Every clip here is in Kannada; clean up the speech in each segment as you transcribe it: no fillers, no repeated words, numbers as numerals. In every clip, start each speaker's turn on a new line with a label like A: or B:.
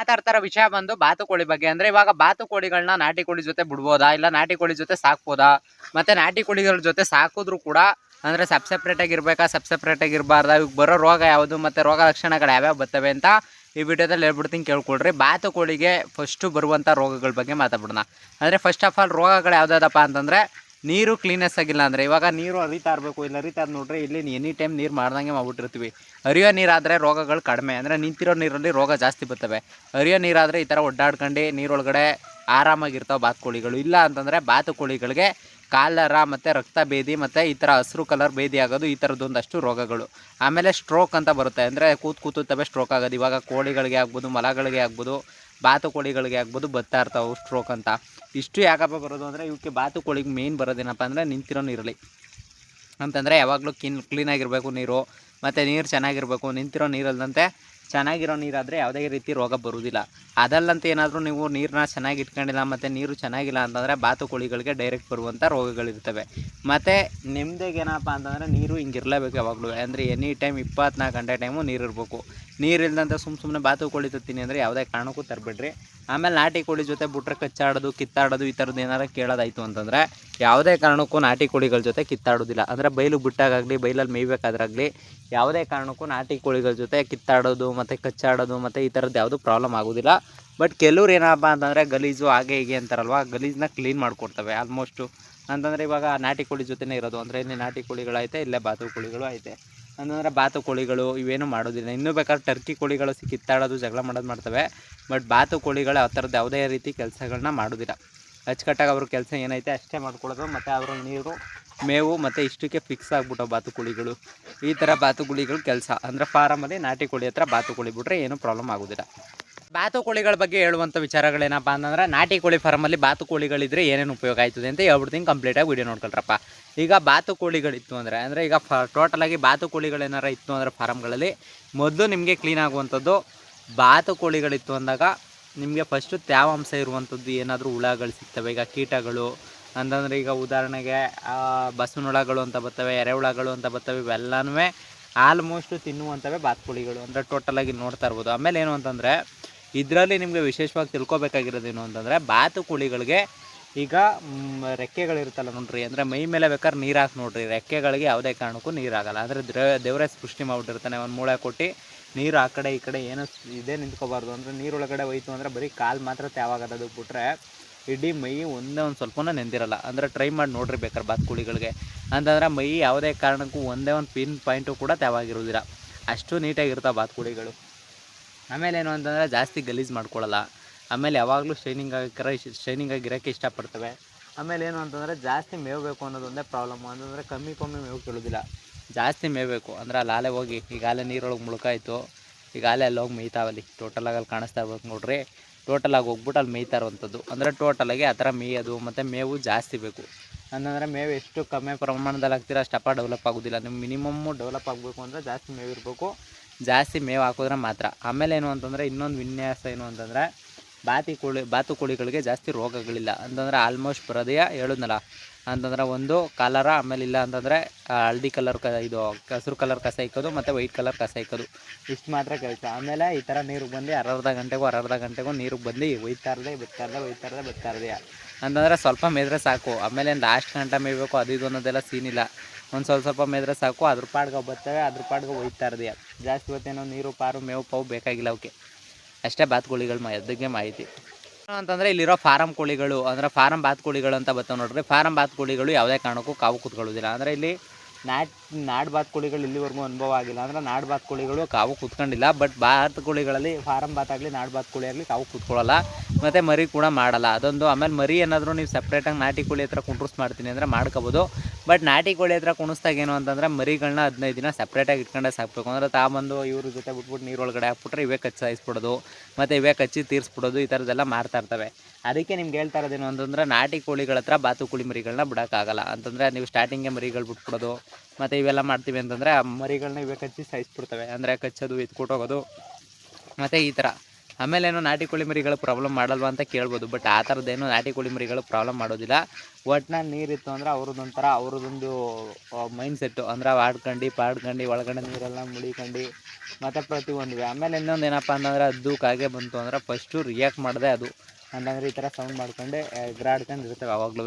A: ಮಾತಾಡ್ತಾರೋ ವಿಷಯ ಬಂದು ಬಾತುಕೋಳಿ ಬಗ್ಗೆ. ಅಂದ್ರೆ ಇವಾಗ ಬಾತುಕೋಳಿಗಳನ್ನ ನಾಟಿ ಕೋಳಿ ಜೊತೆ ಬಿಡ್ಬೋದಾ, ಇಲ್ಲ ನಾಟಿ ಕೋಳಿ ಜೊತೆ ಸಾಕ್ಬೋದಾ, ಮತ್ತೆ ನಾಟಿ ಕೋಳಿಗಳ ಜೊತೆ ಸಾಕಿದ್ರು ಕೂಡ ಅಂದ್ರೆ ಸೆಪ್ರೇಟ್ ಆಗಿ ಇರ್ಬೇಕಾ, ಸೆಪ್ರೇಟ್ ಆಗಿ ಇರಬಾರ್ದಾ, ಇವಾಗ ಬರೋ ರೋಗ ಯಾವುದು ಮತ್ತೆ ರೋಗ ಲಕ್ಷಣಗಳು ಯಾವ್ಯಾವ ಬರ್ತವೆ ಅಂತ ಈ ವಿಡಿಯೋದಲ್ಲಿ ಹೇಳ್ಬಿಡ್ತೀನಿ, ಕೇಳ್ಕೊಳ್ರಿ. ಬಾತುಕೋಳಿಗೆ ಫಸ್ಟು ಬರುವಂಥ ರೋಗಗಳ ಬಗ್ಗೆ ಮಾತಾಡೋಣ. ಅಂದರೆ ಫಸ್ಟ್ ಆಫ್ ಆಲ್ ರೋಗಗಳು ಯಾವುದಾದಪ್ಪ ಅಂತಂದರೆ ನೀರು ಕ್ಲೀನೆಸ್ ಆಗಿಲ್ಲ ಅಂದರೆ, ಇವಾಗ ನೀರು ಹರಿತಾ ಇರಬೇಕು, ಇಲ್ಲ ಹರಿತಾ ನೋಡ್ರಿ ಇಲ್ಲಿ ಎನಿ ಟೈಮ್ ನೀರು ಮಾಡ್ದಂಗೆ ಮಾಡ್ಬಿಟ್ಟಿರ್ತೀವಿ. ಹರಿಯೋ ನೀರಾದರೆ ರೋಗಗಳು ಕಡಿಮೆ, ಅಂದರೆ ನಿಂತಿರೋ ನೀರಲ್ಲಿ ರೋಗ ಜಾಸ್ತಿ ಬರ್ತವೆ. ಹರಿಯೋ ನೀರಾದರೆ ಈ ಥರ ಒಡ್ಡಾಡ್ಕೊಂಡು ನೀರೊಳಗಡೆ ಆರಾಮಾಗಿರ್ತಾವೆ ಬಾತುಕೋಳಿಗಳು. ಇಲ್ಲ ಅಂತಂದರೆ ಬಾತುಕೋಳಿಗಳಿಗೆ ಕಾಲರ ಮತ್ತು ರಕ್ತ ಭೇದಿ ಮತ್ತು ಈ ಥರ ಹಸಿರು ಕಲರ್ ಭೇದಿ ಆಗೋದು, ಈ ಥರದ್ದೊಂದಷ್ಟು ರೋಗಗಳು. ಆಮೇಲೆ ಸ್ಟ್ರೋಕ್ ಅಂತ ಬರುತ್ತೆ, ಅಂದರೆ ಕೂತುತ್ತವೆ ಸ್ಟ್ರೋಕ್ ಆಗೋದು. ಇವಾಗ ಕೋಳಿಗಳಿಗೆ ಆಗ್ಬೋದು, ಮಲಗಳಿಗೆ ಆಗ್ಬೋದು, ಬಾತುಕೋಳಿಗಳಿಗೆ ಆಗ್ಬೋದು ಬರ್ತಾ ಇರ್ತಾವೆ ಸ್ಟ್ರೋಕ್ ಅಂತ. ಇಷ್ಟು ಯಾಕಪ್ಪ ಬರೋದು ಅಂದರೆ ಇವಕ್ಕೆ ಬಾತುಕೋಳಿಗೆ ಮೇಯ್ನ್ ಬರೋದೇನಪ್ಪ ಅಂದರೆ ನಿಂತಿರೋ ನೀರಲ್ಲಿ ಅಂತಂದರೆ ಯಾವಾಗಲೂ ಕ್ಲೀನಾಗಿರಬೇಕು ನೀರು, ಮತ್ತು ನೀರು ಚೆನ್ನಾಗಿರಬೇಕು. ನಿಂತಿರೋ ನೀರಲ್ಲಂತೆ ಚೆನ್ನಾಗಿರೋ ನೀರಾದರೆ ಯಾವುದೇ ರೀತಿ ರೋಗ ಬರುವುದಿಲ್ಲ. ಅದಲ್ಲಂತೆ ಏನಾದರೂ ನೀವು ನೀರನ್ನ ಚೆನ್ನಾಗಿ ಇಟ್ಕೊಂಡಿಲ್ಲ ಮತ್ತು ನೀರು ಚೆನ್ನಾಗಿಲ್ಲ ಅಂತಂದರೆ ಬಾತುಕೋಳಿಗಳಿಗೆ ಡೈರೆಕ್ಟ್ ಬರುವಂಥ ರೋಗಗಳಿರ್ತವೆ. ಮತ್ತು ನಿಮ್ಮದೇಗೆ ಏನಪ್ಪ ಅಂತಂದರೆ ನೀರು ಹಿಂಗಿರಲೇಬೇಕು ಯಾವಾಗಲೂ, ಅಂದರೆ ಎನಿ ಟೈಮ್ 24 ಗಂಟೆ ಟೈಮು ನೀರು ಇರಬೇಕು. ನೀರಿಲ್ಲದಂತೆ ಸುಮ್ಮನೆ ಬಾತುಕೋಳಿ ತತ್ತೀನಿ ಅಂದರೆ ಯಾವುದೇ ಕಾರಣಕ್ಕೂ ತರಬೇಡ್ರಿ. ಆಮೇಲೆ ನಾಟಿ ಕೋಳಿ ಜೊತೆ ಬಿಟ್ರೆ ಕಚ್ಚಾಡೋದು, ಕಿತ್ತಾಡೋದು ಈ ಥರದ್ದು ಏನಾರು ಕೇಳೋದಾಯಿತು ಅಂತಂದರೆ ಯಾವುದೇ ಕಾರಣಕ್ಕೂ ನಾಟಿ ಕೋಳಿಗಳ ಜೊತೆ ಕಿತ್ತಾಡೋದಿಲ್ಲ. ಅಂದರೆ ಬೈಲು ಬಿಟ್ಟಾಗಲಿ, ಬೈಲಲ್ಲಿ ಮೇಯ್ಬೇಕಾದ್ರಾಗಲಿ ಯಾವುದೇ ಕಾರಣಕ್ಕೂ ನಾಟಿ ಕೋಳಿಗಳ ಜೊತೆ ಕಿತ್ತಾಡೋದು ಮತ್ತು ಕಚ್ಚಾಡೋದು ಮತ್ತು ಈ ಥರದ್ದು ಯಾವುದೂ ಪ್ರಾಬ್ಲಮ್ ಆಗೋದಿಲ್ಲ. ಬಟ್ ಕೆಲವ್ರು ಏನಪ್ಪ ಅಂತಂದರೆ ಗಲೀಜು ಹಾಗೆ ಹೀಗೆ ಅಂತಾರಲ್ವ, ಗಲೀಜನ್ನ ಕ್ಲೀನ್ ಮಾಡಿಕೊಡ್ತವೆ ಆಲ್ಮೋಸ್ಟು. ಅಂತಂದರೆ ಇವಾಗ ನಾಟಿ ಕೋಳಿ ಜೊತೆನೇ ಇರೋದು, ಅಂದರೆ ಇಲ್ಲಿ ನಾಟಿ ಕೋಳಿಗಳೈತೆ, ಇಲ್ಲೇ ಬಾತುಕೋಳಿಗಳು ಐತೆ ಅಂತಂದರೆ ಬಾತುಕೋಳಿಗಳು ಇವೇನು ಮಾಡೋದಿಲ್ಲ. ಇನ್ನೂ ಬೇಕಾದ್ರೆ ಟರ್ಕಿ ಕೋಳಿಗಳು ಕಿತ್ತಾಡೋದು, ಜಗಳ ಮಾಡೋದು ಮಾಡ್ತವೆ. ಬಟ್ ಬಾತುಕೋಳಿಗಳು ಆ ಥರದ್ದು ಯಾವುದೇ ರೀತಿ ಕೆಲಸಗಳನ್ನ ಮಾಡೋದಿಲ್ಲ. ಅಚ್ಚುಕಟ್ಟಾಗಿ ಅವ್ರ ಕೆಲಸ ಏನೈತೆ ಅಷ್ಟೇ ಮಾಡ್ಕೊಳ್ಳೋದು, ಮತ್ತು ಅವ್ರ ನೀರು ಮೇವು ಮತ್ತು ಇಷ್ಟಕ್ಕೆ ಫಿಕ್ಸ್ ಆಗಿಬಿಟ್ಟು ಬಾತುಕೋಳಿಗಳು. ಈ ಥರ ಬಾತುಕೋಳಿಗಳು ಕೆಲಸ. ಅಂದರೆ ಫಾರಮಲ್ಲಿ ನಾಟಿ ಕೋಳಿ ಹತ್ರ ಬಾತುಕೋಳಿ ಬಿಟ್ರೆ ಏನೂ ಪ್ರಾಬ್ಲಮ್ ಆಗೋದಿಲ್ಲ. ಬಾತುಕೋಳಿಗಳ ಬಗ್ಗೆ ಹೇಳುವಂಥ ವಿಚಾರಗಳೇನಪ್ಪ ಅಂತಂದರೆ, ನಾಟಿ ಕೋಳಿ ಫಾರಮಲ್ಲಿ ಬಾತುಕೋಳಿಗಳಿದ್ರೆ ಏನೇನು ಉಪಯೋಗ ಆಯ್ತದೆ ಅಂತ ಹೇಳ್ಬಿಡ್ತೀನಿ. ಕಂಪ್ಲೀಟಾಗಿ ವೀಡಿಯೋ ನೋಡ್ಕೊಳ್ರಪ್ಪ. ಈಗ ಬಾತುಕೋಳಿಗಳಿತ್ತು ಅಂದರೆ ಈಗ ಟೋಟಲಾಗಿ ಬಾತುಕೋಳಿಗಳೇನಾರ ಇತ್ತು ಅಂದರೆ ಫಾರಮ್ಗಳಲ್ಲಿ ಮೊದಲು ನಿಮಗೆ ಕ್ಲೀನ್ ಆಗುವಂಥದ್ದು, ಬಾತುಕೋಳಿಗಳಿತ್ತು ಅಂದಾಗ ನಿಮಗೆ ಫಸ್ಟು ತೇವಾಂಶ ಇರುವಂಥದ್ದು ಏನಾದರೂ ಹುಳಗಳು ಸಿಗ್ತವೆ. ಈಗ ಕೀಟಗಳು ಅಂತಂದರೆ ಈಗ ಉದಾಹರಣೆಗೆ ಬಸವನಹುಳಗಳು ಅಂತ ಬರ್ತವೆ, ಎರೆಹುಳಗಳು ಅಂತ ಬರ್ತವೆ. ಇವೆಲ್ಲನೂ ಆಲ್ಮೋಸ್ಟು ತಿನ್ನುವಂಥವೇ ಬಾತುಕೋಳಿಗಳು, ಅಂದರೆ ಟೋಟಲಾಗಿ ನೋಡ್ತಾ ಇರ್ಬೋದು. ಆಮೇಲೆ ಏನು ಅಂತಂದರೆ ಇದರಲ್ಲಿ ನಿಮಗೆ ವಿಶೇಷವಾಗಿ ತಿಳ್ಕೊಬೇಕಾಗಿರೋದೇನು ಅಂತಂದರೆ, ಬಾತುಕೋಳಿಗಳಿಗೆ ಈಗ ರೆಕ್ಕೆಗಳಿರುತ್ತಲ್ಲ ನೋಡ್ರಿ, ಅಂದರೆ ಮೈ ಮೇಲೆ ಬೇಕಾದ್ರೆ ನೀರು ಹಾಕಿ ನೋಡ್ರಿ, ರೆಕ್ಕೆಗಳಿಗೆ ಯಾವುದೇ ಕಾರಣಕ್ಕೂ ನೀರಾಗಲ್ಲ. ಅಂದರೆ ದೇವರೇ ಸೃಷ್ಟಿ ಮಾಡಿಬಿಟ್ಟಿರ್ತಾನೆ, ಒಂದು ಮೂಳೆ ಕೊಟ್ಟು ನೀರು ಆ ಕಡೆ ಈ ಕಡೆ ಏನೋ ಇದೇ ನಿಂತ್ಕೋಬಾರ್ದು. ಅಂದರೆ ನೀರೊಳಗಡೆ ಹೋಯ್ತು ಅಂದರೆ ಬರೀ ಕಾಲು ಮಾತ್ರ ತೇವಾಗೋದು ಬಿಟ್ರೆ ಇಡೀ ಮೈ ಒಂದೇ ಒಂದು ಸ್ವಲ್ಪನೂ ನೆಂದಿರಲ್ಲ. ಅಂದರೆ ಟ್ರೈ ಮಾಡಿ ನೋಡ್ರಿ ಬೇಕಾದ್ರೆ ಬಾತುಕೋಳಿಗಳಿಗೆ. ಅಂತಂದರೆ ಮೈ ಯಾವುದೇ ಕಾರಣಕ್ಕೂ ಒಂದೇ ಒಂದು ಪಿನ್ ಪಾಯಿಂಟು ಕೂಡ ತೇವಾಗಿರೋದಿಲ್ಲ, ಅಷ್ಟು ನೀಟಾಗಿರ್ತಾವೆ ಬಾತುಕೋಳಿಗಳು. ಆಮೇಲೆ ಏನು ಅಂತಂದರೆ ಜಾಸ್ತಿ ಗಲೀಜು ಮಾಡ್ಕೊಳ್ಳಲ್ಲ. ಆಮೇಲೆ ಯಾವಾಗಲೂ ಶೈನಿಂಗ್ ಆಗಿರೋಕ್ಕೆ ಇಷ್ಟಪಡ್ತವೆ. ಆಮೇಲೆ ಏನು ಅಂತಂದರೆ ಜಾಸ್ತಿ ಮೇವಬೇಕು ಅನ್ನೋದು ಒಂದೇ ಪ್ರಾಬ್ಲಮ್ಮು. ಅಂತಂದರೆ ಕಮ್ಮಿ ಮೇವು ಕೇಳೋದಿಲ್ಲ, ಜಾಸ್ತಿ ಮೇಯಬೇಕು. ಅಂದರೆ ಅಲ್ಲಿ ಆಲೆ ಹೋಗಿ ಈಗಾಗಲೇ ನೀರೊಳಗೆ ಮುಳುಕಾಯ್ತು, ಈಗಾಗಲೇ ಅಲ್ಲಿ ಹೋಗಿ ಮೇಯ್ತಾವಲ್ಲಿ ಟೋಟಲಾಗಿ ಅಲ್ಲಿ ಕಾಣಿಸ್ತಾ ಇರ್ಬೇಕು ನೋಡ್ರಿ. ಟೋಟಲಾಗಿ ಹೋಗ್ಬಿಟ್ಟು ಅಲ್ಲಿ ಮೇಯ್ತಾ ಇರುವಂಥದ್ದು, ಅಂದರೆ ಟೋಟಲಾಗಿ ಆ ಥರ ಮೇಯೋದು. ಮತ್ತು ಮೇವು ಜಾಸ್ತಿ ಬೇಕು. ಅಂತಂದರೆ ಮೇವು ಎಷ್ಟು ಕಮ್ಮಿ ಪ್ರಮಾಣದಲ್ಲಿ ಹಾಕ್ತೀರ ಅಷ್ಟಪ್ಪ ಡೆವಲಪ್ ಆಗೋದಿಲ್ಲ. ನಿಮ್ಮ ಮಿನಿಮಮ್ಮು ಡೆವಲಪ್ ಆಗಬೇಕು ಅಂದರೆ ಜಾಸ್ತಿ ಮೇವು ಇರಬೇಕು, ಜಾಸ್ತಿ ಮೇವು ಹಾಕಿದ್ರೆ ಮಾತ್ರ. ಆಮೇಲೆ ಏನು ಅಂತಂದರೆ ಇನ್ನೊಂದು ವಿನ್ಯಾಸ ಏನು ಅಂತಂದರೆ, ಬಾತುಕೋಳಿಗಳಿಗೆ ಜಾಸ್ತಿ ರೋಗಗಳಿಲ್ಲ. ಅಂತಂದರೆ ಆಲ್ಮೋಸ್ಟ್ ಬರೋದೇ ಹೇಳಿದ್ನಲ್ಲ, ಅಂತಂದರೆ ಒಂದು ಕಾಲರ, ಆಮೇಲೆ ಇಲ್ಲ ಅಂತಂದರೆ ಹಳದಿ ಕಲರ್ ಇದು ಹಸಿರು ಕಲರ್ ಕಸ ಇಕ್ಕೋದು ಮತ್ತು ವೈಟ್ ಕಲರ್ ಕಸ ಇಕ್ಕೋದು, ಇಷ್ಟು ಮಾತ್ರ ಕೆಲಸ. ಆಮೇಲೆ ಈ ಥರ ನೀರಿಗೆ ಬಂದು ಅರ್ಧ ಗಂಟೆಗೂ ನೀರಿಗೆ ಬಂದು ಒಯ್ತಾ ಇರದೆ ಅಂತಂದರೆ ಸ್ವಲ್ಪ ಮೇದ್ರೆ ಸಾಕು. ಆಮೇಲೆ ಲಾಸ್ಟ್ ಗಂಟೆ ಮೇಯಬೇಕು ಅದು ಇದು ಅನ್ನೋದೆಲ್ಲ ಸೀನಿಲ್ಲ. ಒಂದು ಸ್ವಲ್ಪ ಮೇದ್ರೆ ಸಾಕು, ಅದ್ರ ಪಾಡ್ಗೆ ಬರ್ತವೆ, ಅದ್ರ ಪಾಡ್ಗೆ ಒಯ್ತಾ ಇರದೆ. ಜಾಸ್ತಿ ಹೊತ್ತೇನೋ ನೀರು ಪಾರು ಮೇವು ಪಾವು ಬೇಕಾಗಿಲ್ಲ ಅವಕ್ಕೆ. ಅಷ್ಟೇ ಬಾತುಕೋಳಿಗಳು ಎದ್ದಕ್ಕೆ ಮಾಹಿತಿ. ಅಂತಂದರೆ ಇಲ್ಲಿರೋ ಫಾರಮ್ ಕೋಳಿಗಳು, ಅಂದರೆ ಫಾರಮ್ ಬಾತುಕೋಳಿಗಳು ಅಂತ ಬರ್ತಾವೆ ನೋಡ್ರಿ. ಫಾರಮ್ ಬಾತುಕೋಳಿಗಳು ಯಾವುದೇ ಕಾರಣಕ್ಕೂ ಕಾವು ಕೂತ್ಕೊಳ್ಳೋದಿಲ್ಲ. ಅಂದರೆ ಇಲ್ಲಿ ನಾಡು ಬಾತುಕೋಳಿಗಳು ಇಲ್ಲಿವರೆಗೂ ಅನುಭವ ಆಗಿಲ್ಲ. ಅಂದರೆ ನಾಡು ಬಾತುಕೋಳಿಗಳು ಕಾವು ಕೂತ್ಕೊಂಡಿಲ್ಲ. ಬಟ್ ಬಾತುಕೋಳಿಗಳಲ್ಲಿ ಫಾರಮ್ ಬಾತಾಗಲಿ ನಾಡು ಬಾತುಕೋಳಿ ಆಗಲಿ ಕಾವು ಕೂತ್ಕೊಳ್ಳಲ್ಲ, ಮತ್ತು ಮರಿ ಕೂಡ ಮಾಡಲ್ಲ ಅದೊಂದು. ಆಮೇಲೆ ಮರಿ ಏನಾದರೂ ನೀವು ಸಪ್ರೇಟಾಗಿ ನಾಟಿ ಕೋಳಿ ಹತ್ರ ಕುಂಡ್ರಿಸ್ ಮಾಡ್ತೀನಿ ಅಂದರೆ ಮಾಡ್ಕೋಬೋದು. ಬಟ್ ನಾಟಿ ಕೋಳಿ ಹತ್ರ ಕುಣಿಸ್ದಾಗ ಏನು ಅಂತಂದರೆ ಮರಿಗಳನ್ನ 15 ದಿನ ಸಪ್ರೇಟಾಗಿ ಇಟ್ಕೊಂಡೇ ಸಾಕಬೇಕು. ಅಂದರೆ ತಾಬಂದು ಇವ್ರ ಜೊತೆ ಬಿಟ್ಬಿಟ್ಟು ನೀರೊಳಗಡೆ ಹಾಕ್ಬಿಟ್ರೆ ಇವೇ ಕಚ್ಚಿ ಸಾಯಿಸ್ಬಿಡೋದು, ಮತ್ತು ಇವೇ ಕಚ್ಚಿ ತೀರಿಸ್ಬಿಡೋದು, ಈ ಥರದ್ದೆಲ್ಲ ಮಾಡ್ತಾ ಇರ್ತವೆ. ಅದಕ್ಕೆ ನಿಮ್ಗೆ ಹೇಳ್ತಾ ಇರೋದೇನು ಅಂತಂದರೆ, ನಾಟಿ ಕೋಳಿಗಳ ಹತ್ರ ಬಾತುಕೋಳಿ ಮರಿಗಳನ್ನ ಬಿಡೋಕ್ಕಾಗಲ್ಲ. ಅಂತಂದರೆ ನೀವು ಸ್ಟಾರ್ಟಿಂಗೇ ಮರಿಗಳು ಬಿಟ್ಬಿಡೋದು ಮತ್ತು ಇವೆಲ್ಲ ಮಾಡ್ತೀವಿ ಅಂತಂದರೆ ಆ ಮರಿಗಳನ್ನ ಇವೇ ಕಚ್ಚಿ ಸಾಯಿಸ್ಬಿಡ್ತವೆ. ಅಂದರೆ ಕಚ್ಚೋದು, ಎತ್ಕೊಟ್ಟೋಗೋದು ಮತ್ತು ಈ ಥರ ಆಮೇಲೆ ಏನೋ ನಾಟಿ ಕೋಳಿ ಮರಿಗಳು ಪ್ರಾಬ್ಲಮ್ ಮಾಡಲ್ವಾ ಅಂತ ಕೇಳ್ಬೋದು. ಬಟ್ ಆ ಥರದ್ದೇನು ನಾಟಿ ಕೋಳಿ ಮರಿಗಳು ಪ್ರಾಬ್ಲಮ್ ಮಾಡೋದಿಲ್ಲ. ಒಟ್ನಲ್ಲಿ ನೀರಿತ್ತು ಅಂದ್ರೆ ಅವ್ರದ್ದೊಂದು ಮೈಂಡ್ ಸೆಟ್ಟು, ಅಂದ್ರೆ ಪಾಡ್ಕೊಂಡು ಒಳಗಡೆ ನೀರೆಲ್ಲ ಮುಡಿಕೊಂಡು ಮತ್ತು ಪ್ರತಿಯೊಂದು. ಆಮೇಲೆ ಇನ್ನೊಂದು ಏನಪ್ಪ ಅಂತಂದ್ರೆ ಅದು ಕಾಗೆ ಬಂತು ಅಂದ್ರೆ ಫಸ್ಟು ರಿಯಾಕ್ಟ್ ಮಾಡಿದೆ ಅದು, ಅಂತಂದರೆ ಈ ಥರ ಸೌಂಡ್ ಮಾಡ್ಕೊಂಡೆ ಎಗರಾಡ್ಕೊಂಡು ಇರ್ತವೆ ಆವಾಗಲೂ.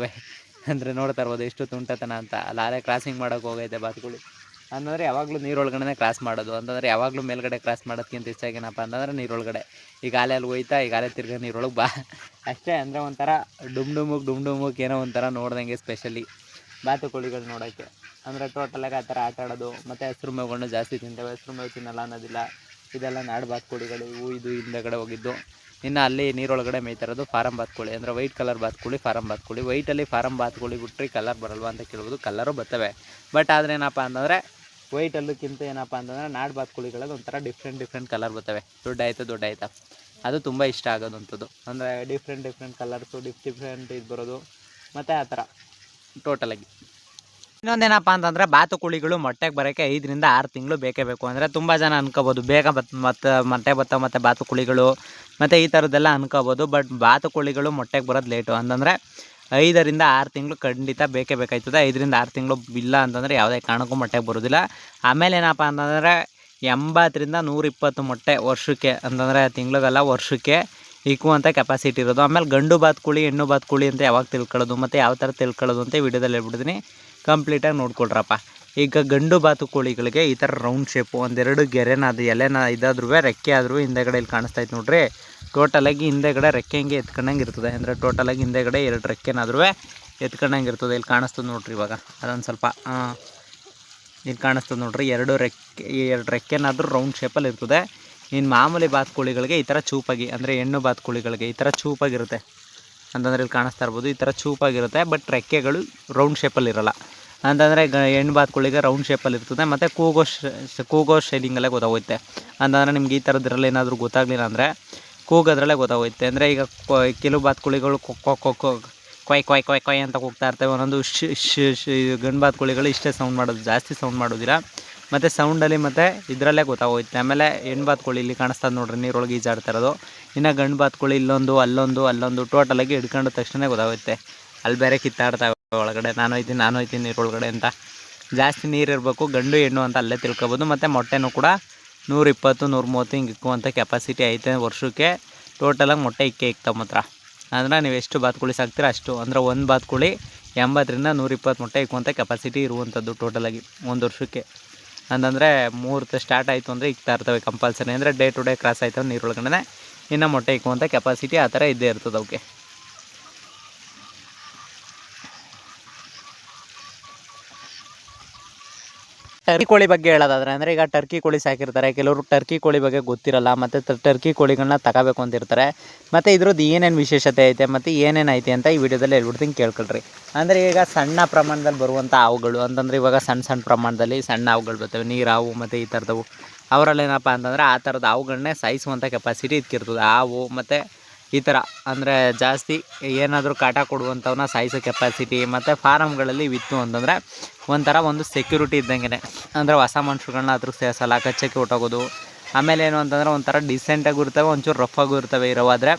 A: ಅಂದರೆ ನೋಡ್ತಾ ಇರ್ಬೋದು ಎಷ್ಟು ತುಂಟತನ ಅಂತ. ಅಲ್ಲೇ ಕ್ರಾಸಿಂಗ್ ಮಾಡೋಕೆ ಹೋಗೈತೆ ಬಾತುಗಳು ಅಂತಂದರೆ ಯಾವಾಗಲೂ ನೀರೊಳಗಡೆ ಕ್ರಾಸ್ ಮಾಡೋದು, ಅಂತಂದರೆ ಯಾವಾಗಲೂ ಮೇಲ್ಗಡೆ ಕ್ರಾಸ್ ಮಾಡೋದಕ್ಕಿಂತ ಹೆಚ್ಚಾಗಿ ಏನಪ್ಪ ಅಂತಂದರೆ ನೀರೊಳಗಡೆ. ಈಗ ಅಲ್ಲಿ ಹೋಯ್ತಾ, ಈಗ ತಿರ್ಗಿ ನೀರೊಳಗೆ ಬಾ ಅಷ್ಟೇ. ಅಂದರೆ ಒಂಥರ ಡುಮ್ ಡುಮುಕ್ ಏನೋ ಒಂಥರ ನೋಡ್ದಂಗೆ ಸ್ಪೆಷಲಿ ಬಾತುಕೋಳಿಗಳು ನೋಡೋಕ್ಕೆ. ಅಂದರೆ ಟೋಟಲಾಗಿ ಆ ಥರ ಆಟ ಆಡೋದು. ಮತ್ತು ಹಸಿರು ಮೇವುಗಳನ್ನ ಜಾಸ್ತಿ ತಿಂತವೆ, ಹಸಿರು ಮೇವು ತಿನ್ನಲ್ಲ ಅನ್ನೋದಿಲ್ಲ. ಇದೆಲ್ಲ ನಾಡು ಬಾತುಕೋಳಿಗಳು ಇವು. ಇದು ಹಿಂದೆಗಡೆ ಹೋಗಿದ್ದು. ಇನ್ನು ಅಲ್ಲಿ ನೀರೊಳಗಡೆ ಮೇಯ್ತಿರೋದು ಫಾರಮ್ ಬಾತುಕೋಳಿ, ಅಂದರೆ ವೈಟ್ ಕಲರ್ ಬಾತುಕೋಳಿ, ಫಾರಮ್ ಬಾತುಕೋಳಿ. ವೈಟಲ್ಲಿ ಫಾರಮ್ ಬಾತುಕೋಳಿ ಬಿಟ್ಟರೆ ಕಲರ್ ಬರಲ್ವಾ ಅಂತ ಕೇಳ್ಬೋದು. ಕಲರು ಬರ್ತವೆ, ಬಟ್ ಆದರೆ ಏನಪ್ಪ ಅಂತಂದರೆ ವೈಟಲ್ಲಕ್ಕಿಂತ ಏನಪ್ಪ ಅಂತಂದರೆ ನಾಡು ಬಾತುಕೋಳಿಗಳಲ್ಲಿ ಒಂಥರ ಡಿಫ್ರೆಂಟ್ ಕಲರ್ ಬರ್ತವೆ. ದೊಡ್ಡ ಅದು ತುಂಬ ಇಷ್ಟ ಆಗೋದಂಥದ್ದು. ಅಂದರೆ ಡಿಫ್ರೆಂಟ್ ಕಲರ್ಸು, ಡಿಫ್ರೆಂಟ್ ಇದು ಬರೋದು, ಮತ್ತು ಆ ಥರ ಟೋಟಲಾಗಿ. ಇನ್ನೊಂದೇನಪ್ಪ ಅಂತಂದರೆ ಬಾತುಕೋಳಿಗಳು ಮೊಟ್ಟೆಗೆ ಬರೋಕ್ಕೆ 5 ರಿಂದ 6 ತಿಂಗಳು ಬೇಕೇ ಬೇಕು. ಅಂದರೆ ತುಂಬ ಜನ ಅನ್ಕೋಬೋದು ಬೇಗ ಮತ್ತು ಬಾತುಕೋಳಿಗಳು ಮತ್ತು ಈ ಥರದ್ದೆಲ್ಲ ಅನ್ಕೋಬೋದು. ಬಟ್ ಬಾತುಕೋಳಿಗಳು ಮೊಟ್ಟೆಗೆ ಬರೋದು ಲೇಟು. ಅಂತಂದರೆ 5 ರಿಂದ 6 ತಿಂಗಳು ಖಂಡಿತ ಬೇಕೇ ಬೇಕಾಯ್ತದೆ. 5 ರಿಂದ 6 ತಿಂಗಳು ಇಲ್ಲ ಅಂತಂದರೆ ಯಾವುದೇ ಕಾರಣಕ್ಕೂ ಮೊಟ್ಟೆಗೆ ಬರೋದಿಲ್ಲ. ಆಮೇಲೆ ಏನಪ್ಪ ಅಂತಂದರೆ 80 ರಿಂದ 120 ಮೊಟ್ಟೆ ವರ್ಷಕ್ಕೆ, ಅಂತಂದರೆ ತಿಂಗಳಿಗಲ್ಲ ವರ್ಷಕ್ಕೆ ಇಕ್ಕುವಂಥ ಕೆಪಾಸಿಟಿ ಇರೋದು. ಆಮೇಲೆ ಗಂಡು ಬಾತುಕೋಳಿ ಹೆಣ್ಣು ಬಾತುಕೋಳಿ ಅಂತ ಯಾವಾಗ ತಿಳ್ಕೊಳ್ಳೋದು ಮತ್ತು ಯಾವ ಥರ ತಿಳ್ಕೊಳ್ಳೋದು ಅಂತ ವಿಡಿಯೋದಲ್ಲಿ ಹೇಳ್ಬಿಡ್ತೀನಿ, ಕಂಪ್ಲೀಟಾಗಿ ನೋಡ್ಕೊಳ್ರಪ್ಪ. ಈಗ ಗಂಡು ಬಾತುಕೋಳಿಗಳಿಗೆ ಈ ಥರ ರೌಂಡ್ ಶೇಪು, ಒಂದೆರಡು ಎಲೆನ ಇದಾದ್ರೂ ರೆಕ್ಕೆ ಆದರೂ ಹಿಂದೆಗಡೆ ಇಲ್ಲಿ ಕಾಣಿಸ್ತೈತೆ ನೋಡ್ರಿ. ಟೋಟಲಾಗಿ ಹಿಂದೆಗಡೆ ರೆಕ್ಕೆ ಹಿಂಗೆ ಎತ್ಕೊಂಡಂಗೆ ಇರ್ತದೆ. ಅಂದರೆ ಟೋಟಲಾಗಿ ಹಿಂದೆಗಡೆ 2 ರೆಕ್ಕೆನಾದ್ರೂ ಎತ್ಕೊಂಡಂಗೆ ಇರ್ತದೆ. ಇಲ್ಲಿ ಕಾಣಿಸ್ತದೆ ನೋಡ್ರಿ ಇವಾಗ, ಅದೊಂದು ಸ್ವಲ್ಪ ಇಲ್ಲಿ ಕಾಣಿಸ್ತದೆ ನೋಡ್ರಿ. 2 ರೆಕ್ಕೆನಾದ್ರೂ ರೌಂಡ್ ಶೇಪಲ್ಲಿ ಇರ್ತದೆ. ಇನ್ನು ಮಾಮೂಲಿ ಬಾತುಕೋಳಿಗಳಿಗೆ ಈ ಥರ ಚೂಪಾಗಿ, ಅಂದರೆ ಹೆಣ್ಣು ಬಾತುಕೋಳಿಗಳಿಗೆ ಈ ಥರ ಚೂಪಾಗಿರುತ್ತೆ. ಅಂತಂದರೆ ಇಲ್ಲಿ ಕಾಣಿಸ್ತಾ ಇರ್ಬೋದು, ಈ ಥರ ಚೂಪಾಗಿರುತ್ತೆ. ಬಟ್ ರೆಕ್ಕೆಗಳು ರೌಂಡ್ ಶೇಪಲ್ಲಿ ಇರೋಲ್ಲ. ಅಂತಂದರೆ ಹೆಣ್ಣು ಬಾತುಕೋಳಿಗೆ ರೌಂಡ್ ಶೇಪಲ್ಲಿ ಇರ್ತದೆ. ಮತ್ತು ಕೂಗೋ ಶೈಲಿಂಗಲ್ಲೇ ಗೊತ್ತಾಗುತ್ತೆ. ಅಂತಂದರೆ ನಿಮ್ಗೆ ಈ ಥರದ್ರಲ್ಲಿ ಏನಾದರೂ ಗೊತ್ತಾಗಲಿಲ್ಲ ಅಂದರೆ ಕೂಗೋದ್ರಲ್ಲೇ ಗೊತ್ತಾಗುತ್ತೆ. ಅಂದರೆ ಈಗ ಕೆಲವು ಬಾತುಕೋಳಿಗಳು ಕೊಯ್ ಅಂತ ಕೂಗ್ತಾ ಇರ್ತವೆ. ಒಂದೊಂದು ಗಂಡು ಬಾತುಕೋಳಿಗಳು ಇಷ್ಟೇ ಸೌಂಡ್ ಮಾಡೋದು, ಜಾಸ್ತಿ ಸೌಂಡ್ ಮಾಡೋದಿಲ್ಲ. ಮತ್ತು ಸೌಂಡಲ್ಲಿ ಮತ್ತು ಇದರಲ್ಲೇ ಗೊತ್ತಾಗೋಗುತ್ತೆ. ಆಮೇಲೆ ಹೆಣ್ಣು ಬಾತುಕೋಳಿ ಇಲ್ಲಿ ಕಾಣಿಸ್ತದೆ ನೋಡ್ರಿ, ನೀರೊಳಗೆ ಈಜಾಡ್ತಾ ಇರೋದು. ಇನ್ನು ಗಂಡು ಬಾತುಕೋಳಿ ಅಲ್ಲೊಂದು ಟೋಟಲಾಗಿ ಹಿಡ್ಕೊಂಡ ತಕ್ಷಣ ಗೊತ್ತಾಗುತ್ತೆ. ಅಲ್ಲಿ ಬೇರೆ ಕಿತ್ತಾಡ್ತಾವೆ ಒಳಗಡೆ, ನಾನು ಹೋಯ್ತೀನಿ ನೀರೊಳಗಡೆ ಅಂತ. ಜಾಸ್ತಿ ನೀರು ಇರಬೇಕು, ಗಂಡು ಹೆಣ್ಣು ಅಂತ ಅಲ್ಲೇ ತಿಳ್ಕೊಬೋದು. ಮತ್ತು ಮೊಟ್ಟೆನೂ ಕೂಡ 120 130 ಹಿಂಗೆ ಇಕ್ಕುವಂಥ ಕೆಪಾಸಿಟಿ ಐತೆ ವರ್ಷಕ್ಕೆ. ಟೋಟಲಾಗಿ ಮೊಟ್ಟೆ ಇಕ್ತಾವೆ ಮಾತ್ರ. ಅಂದರೆ ನೀವು ಎಷ್ಟು ಬಾತುಕೋಳಿ ಸಾಕ್ತೀರ ಅಷ್ಟು. ಅಂದರೆ ಒಂದು ಬಾತುಕೋಳಿ 80 ರಿಂದ 120 ಮೊಟ್ಟೆ ಇಕ್ಕುವಂಥ ಕೆಪಾಸಿಟಿ ಇರುವಂಥದ್ದು ಟೋಟಲಾಗಿ ಒಂದು ವರ್ಷಕ್ಕೆ. ಅಂತಂದರೆ ಮುಹೂರ್ತ ಸ್ಟಾರ್ಟ್ ಆಯಿತು ಅಂದರೆ ಇಕ್ತಾ ಇರ್ತವೆ ಕಂಪಲ್ಸರಿ. ಅಂದರೆ ಡೇ ಟು ಡೇ ಕ್ರಾಸ್ ಆಯ್ತವೆ ನೀರೊಳಗಡೆ ಇನ್ನು ಮೊಟ್ಟೆ ಇಕ್ಕುವಂಥ ಕೆಪಾಸಿಟಿ ಆ ಥರ ಇದ್ದೇ ಇರ್ತದೆ ಅವಕ್ಕೆ. ಟರ್ಕಿ ಕೋಳಿ ಬಗ್ಗೆ ಹೇಳೋದಾದ್ರೆ, ಅಂದರೆ ಈಗ ಟರ್ಕಿ ಕೋಳಿ ಸಾಕಿರ್ತಾರೆ ಕೆಲವರು, ಟರ್ಕಿ ಕೋಳಿ ಬಗ್ಗೆ ಗೊತ್ತಿರಲ್ಲ. ಮತ್ತು ಟರ್ಕಿ ಕೋಳಿಗಳನ್ನ ತಗೋಬೇಕು ಅಂತಿರ್ತಾರೆ. ಮತ್ತು ಇದ್ರದ್ದು ಏನೇನು ವಿಶೇಷತೆ ಐತೆ ಮತ್ತು ಏನೇನೈತೆ ಅಂತ ಈ ವಿಡಿಯೋದಲ್ಲಿ ಹೇಳ್ಬಿಡ್ತೀನಿ, ಕೇಳ್ಕೊಳ್ರಿ. ಅಂದರೆ ಈಗ ಸಣ್ಣ ಪ್ರಮಾಣದಲ್ಲಿ ಬರುವಂಥ ಹಾವುಗಳು, ಅಂತಂದರೆ ಇವಾಗ ಸಣ್ಣ ಪ್ರಮಾಣದಲ್ಲಿ ಸಣ್ಣ ಹಾವುಗಳು ಬರ್ತವೆ, ನೀರು ಹಾವು ಮತ್ತು ಈ ಥರದವು. ಅವರಲ್ಲೇನಪ್ಪ ಅಂತಂದರೆ ಆ ಥರದ ಹಾವುಗಳನ್ನೇ ಸಾಯಿಸುವಂಥ ಕೆಪಾಸಿಟಿ ಇದಕ್ಕಿರ್ತದೆ. ಹಾವು ಮತ್ತು ಈ ಥರ ಅಂದರೆ ಜಾಸ್ತಿ ಏನಾದರೂ ಕಾಟ ಕೊಡುವಂಥವನ್ನ ಸಾಯಿಸೋ ಕೆಪಾಸಿಟಿ. ಮತ್ತು ಫಾರಮ್ಗಳಲ್ಲಿ ಇತ್ತು ಅಂತಂದರೆ ಒಂದು ಸೆಕ್ಯೂರಿಟಿ ಇದ್ದಂಗೆ. ಅಂದರೆ ಹೊಸ ಮನುಷ್ಯರುಗಳನ್ನ ಅದ್ರ ಸೇರಿಸಲ್ಲ, ಕಚ್ಚಕ್ಕೆ ಹೊಟ್ಟೋಗೋದು. ಆಮೇಲೆ ಏನು ಅಂತಂದರೆ ಒಂಥರ ಡಿಸೆಂಟಾಗೂ ಇರ್ತವೆ, ಒಂಚೂರು ರಫಾಗೂ ಇರ್ತವೆ ಇರೋವಾದರೆ.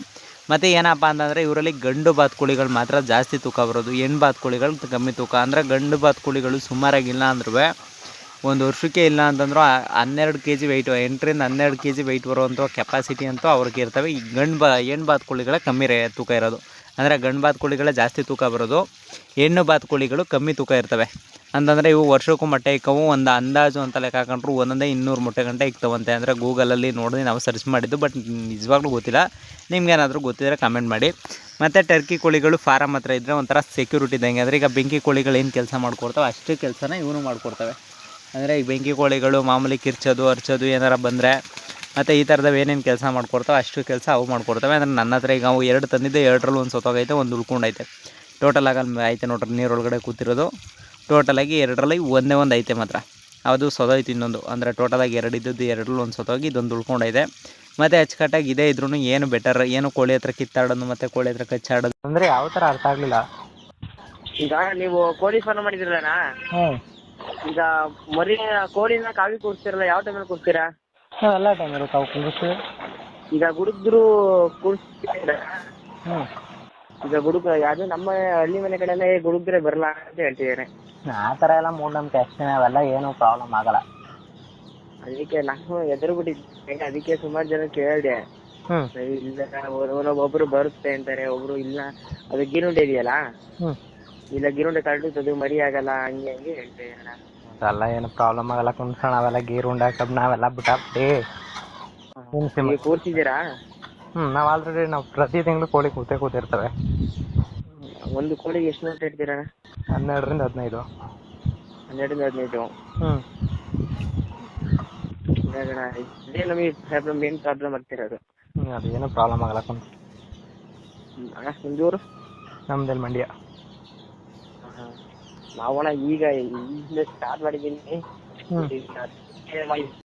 A: ಮತ್ತು ಏನಪ್ಪ ಅಂತಂದರೆ ಇವರಲ್ಲಿ ಗಂಡು ಬಾತುಕೋಳಿಗಳು ಮಾತ್ರ ಜಾಸ್ತಿ ತೂಕ ಬರೋದು, ಹೆಣ್ಣು ಬಾತುಕೋಳಿಗಳು ಕಮ್ಮಿ ತೂಕ. ಅಂದರೆ ಗಂಡು ಬಾತುಕೋಳಿಗಳು ಸುಮಾರಾಗಿಲ್ಲ ಅಂದ್ರೂ ಒಂದು ವರ್ಷಕ್ಕೆ ಇಲ್ಲ ಅಂತಂದ್ರೂ 12 kg ವೆಯ್ಟು, 8 ರಿಂದ 12 kg ವೆಯ್ಟ್ ಬರುವಂಥ ಕೆಪಾಸಿಟಿ ಅಂತೂ ಅವ್ರಿಗೆ ಇರ್ತವೆ. ಈ ಹೆಣ್ಣು ಬಾತುಕೋಳಿಗಳೇ ಕಮ್ಮಿ ತೂಕ ಇರೋದು. ಅಂದರೆ ಗಂಡು ಬಾತುಕೋಳಿಗಳೇ ಜಾಸ್ತಿ ತೂಕ ಬರೋದು, ಹೆಣ್ಣು ಬಾತುಕೋಳಿಗಳು ಕಮ್ಮಿ ತೂಕ ಇರ್ತವೆ. ಅಂತಂದರೆ ಇವು ವರ್ಷಕ್ಕೂ ಮೊಟ್ಟೆ ಇಕ್ಕವು. ಒಂದು ಅಂದಾಜು ಅಂತ ಲೆಕ್ಕ ಹಾಕೊಂಡ್ರು ಒಂದೊಂದೇ 200 ಮೊಟ್ಟೆ ಗಂಟೆ ಇಕ್ತವಂತೆ. ಅಂದರೆ ಗೂಗಲಲ್ಲಿ ನೋಡಿ ನಾವು ಸರ್ಚ್ ಮಾಡಿದ್ದು, ಬಟ್ ನಿಜವಾಗ್ಲೂ ಗೊತ್ತಿಲ್ಲ. ನಿಮ್ಗೇನಾದರೂ ಗೊತ್ತಿದ್ರೆ ಕಮೆಂಟ್ ಮಾಡಿ. ಮತ್ತು ಟರ್ಕಿ ಕೋಳಿಗಳು ಫಾರಮ್ ಹತ್ರ ಇದ್ದರೆ ಒಂಥರ ಸೆಕ್ಯೂರಿಟಿ ಇದ್ದಂಗೆ. ಅಂದರೆ ಈಗ ಬೆಂಕಿ ಕೋಳಿಗಳು ಏನು ಕೆಲಸ ಮಾಡ್ಕೊಡ್ತಾವೆ ಅಷ್ಟು ಕೆಲಸನ ಇವನು ಮಾಡ್ಕೊಡ್ತವೆ. ಅಂದರೆ ಈಗ ಬೆಂಕಿ ಕೋಳಿಗಳು ಮಾಮೂಲಿ ಕಿರ್ಚೋದು ಅರ್ಚೋದು ಏನಾರ ಬಂದರೆ ಮತ್ತು ಈ ಥರದವು ಏನೇನು ಕೆಲಸ ಮಾಡ್ಕೊಡ್ತಾವೆ ಅಷ್ಟು ಕೆಲಸ ಅವು ಮಾಡ್ಕೊಡ್ತವೆ. ಅಂದರೆ ನನ್ನ ಹತ್ರ ಈಗ ಅವು 2 ತಂದಿದ್ದೆ, 2ರಲ್ಲಿ ಒಂದು ಸೊತ್ತೋಗೈತೆ, ಒಂದು ಉಳ್ಕೊಂಡೈತೆ. ಟೋಟಲಾಗಿ ಅಲ್ಲಿ ಐತೆ ನೋಡ್ರಿ ನೀರೊಳಗಡೆ ಕೂತಿರೋದು. ಟೋಟಲಾಗಿ 2ರಲ್ಲಿ ಒಂದು ಐತೆ ಮಾತ್ರ, ಅದು ಸೊದೋಯ್ತು ಇನ್ನೊಂದು. ಅಂದರೆ ಟೋಟಲಾಗಿ 2 ಇದ್ದದ್ದು 2ರಲ್ಲಿ ಒಂದು ಸೊತ್ತೋಗಿ ಇದೊಂದು ಉಳ್ಕೊಂಡೈತೆ. ಮತ್ತು ಅಚ್ಚುಕಟ್ಟಾಗಿ ಇದೇ ಇದ್ರೂ ಏನು ಬೆಟರ್, ಏನು ಕೋಳಿ ಹತ್ರ ಕಿತ್ತಾಡೋದು ಮತ್ತು ಕೋಳಿ ಹತ್ರ ಕಚ್ಚಾಡೋದು ಅಂದರೆ ಯಾವ ಥರ ಅರ್ಥ ಆಗಲಿಲ್ಲ.
B: ಈಗ ನೀವು ಕೋಳಿ ಫಾರ್ಮ್ ಮಾಡಿದ್ರಲ್ಲಣ್ಣ, ಈಗ ಮರಿ ಕೋಳಿನ ಕಾವಿ ಕೂರಿಸ್ತಿರಲ್ಲ, ಯಾವ ಟೈಮಲ್ಲಿ ಕೂರಿಸ್ತೀರಾ?
A: ಎಲ್ಲ ಟೈಮಲ್ಲಿ ಕಾವು ಕೂರಿಸ್ತೀವಿ.
B: ಈಗ ಗುಡುದ್ರು ಕೂರ್ಸ್ತಿಲ್ಲ.
C: ಹ್ಞೂ
B: ಈಗ ಗುಡುಗ ಅದು ನಮ್ಮ ಹಳ್ಳಿ ಮನೆ ಕಡೆಲ್ಲ ಗುಡುಗ್ರೆ ಬರಲ್ಲ ಅಂತ ಹೇಳ್ತಿದ್ದಾರೆ.
C: ಆ ಥರ ಎಲ್ಲ ಮೂಢನಂಬಿಕೆ ಅಷ್ಟೇ, ಅವೆಲ್ಲ ಏನೂ ಪ್ರಾಬ್ಲಮ್ ಆಗಲ್ಲ.
B: ಅದಕ್ಕೆ ನಾನು ಎದುರುಬಿಟ್ಟಿದ್ದೆ, ಅದಕ್ಕೆ ಸುಮಾರು ಜನ ಕೇಳಿದೆ.
C: ಹ್ಞೂ
B: ಇಲ್ಲ ಒಬ್ರು ಬರುತ್ತೆ ಅಂತಾರೆ, ಒಬ್ರು ಇಲ್ಲ. ಅದು ಗಿರುಂಡೆ ಇದೆಯಲ್ಲ,
C: ಹ್ಞೂ
B: ಇಲ್ಲ ಗಿರುಂಡೆ ಕಳ್ದು ಮರಿ ಆಗಲ್ಲ, ಹಂಗೆ ಹಂಗೆ ಹೇಳ್ತಿದ್ದಾರೆ ನಾನು.
C: ಅದೆಲ್ಲ ಏನು ಪ್ರಾಬ್ಲಮ್ ಆಗಲ್ಲ ಕುಂದ್ಸೋಣ, ಅವೆಲ್ಲ ಗೀರು ಉಂಡೆ ಕಬ್ಬು ನಾವೆಲ್ಲ ಬಿಟ್ಟಾಕ್ಬಿಟ್ಟು
B: ನೀವು ಕೂರ್ಸಿದ್ದೀರಾ?
C: ನಾವು ಆಲ್ರೆಡಿ ನಾವು ಪ್ರತಿ ತಿಂಗಳು ಕೋಳಿ ಕೂತಿರ್ತವೆ.
B: ಒಂದು ಕೋಳಿಗೆ ಎಷ್ಟು ನೋಟ್ ಇಡ್ತೀರಾ?
C: 12ರಿಂದ 15.
B: 12ರಿಂದ 15.
C: ಹ್ಞೂ
B: ಇದೇ ನಮಗೆ ಮೇನ್ ಪ್ರಾಬ್ಲಮ್ ಆಗ್ತಿರೋದು.
C: ಅದೇನು ಪ್ರಾಬ್ಲಮ್ ಆಗಲ್ಲ ಕುಂತು.
B: ನಿಮ್ದೂರು?
C: ನಮ್ದಲ್ಲಿ ಮಂಡ್ಯ.
B: ನಾವಣ ಈಗ ಸ್ಟಾರ್ಟ್ ಮಾಡಿದ್ದೀನಿ.